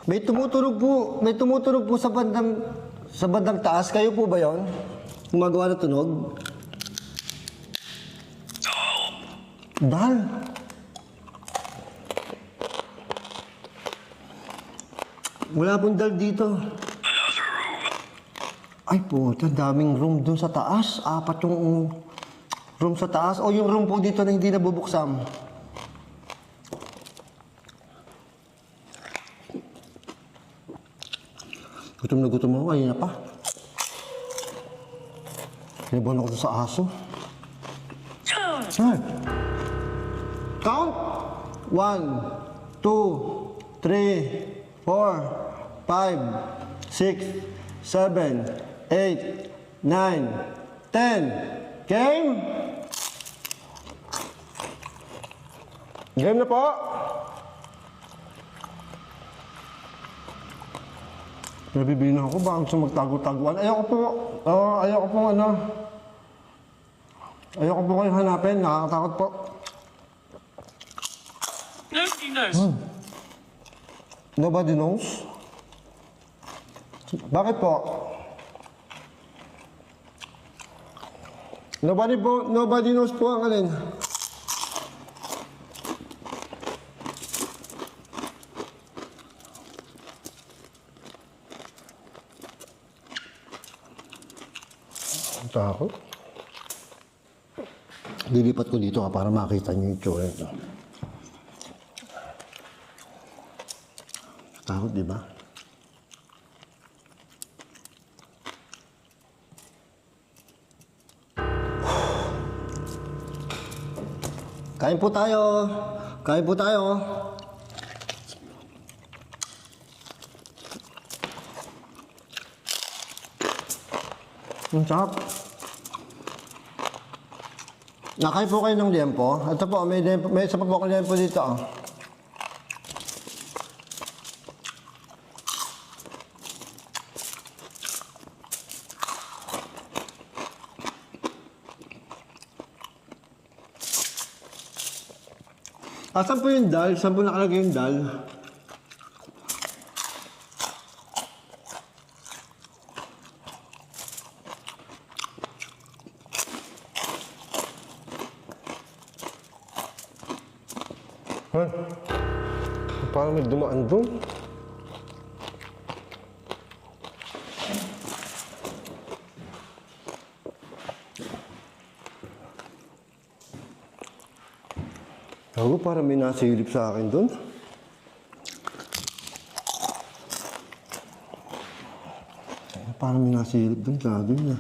May tumutunog po sa bandang taas. Kayo po ba 'yon? Gumagawa ng tunog? Dal. Wala pong dal dito. Ay po, daming room dun sa taas. 4 yung room sa taas. O yung room po dito na hindi nabubuksan. Gutom na gutom ako. Kanina pa. Kinibahan ako sa aso. Sir. Count. 1, 2, 3, 4, 5, 6, 7, 8, 9, 10. Game? Game na po. Nabibili na ako. Baka gusto magtago-taguan. Ayoko po. Ayoko po ano. Ayoko po kayong hanapin. Nakakatakot po. Nobody knows. Nobody knows? Bakit po? Nobody knows po ang alin. Ang takot. Lilipat ko dito para makita niyo yung itsura nito. Takot, di ba? Kain po tayo. Kain po tayo. Ang sarap. Nakain po kayo ng liempo. Ito po, may isa pa po akong liempo dito. Saan po yung dal? Saan po nakalagay yung dal? Huh? Parang may dumaan doon. Ako, parang may nasilip sa akin doon. Parang may nasilip doon. Gago na.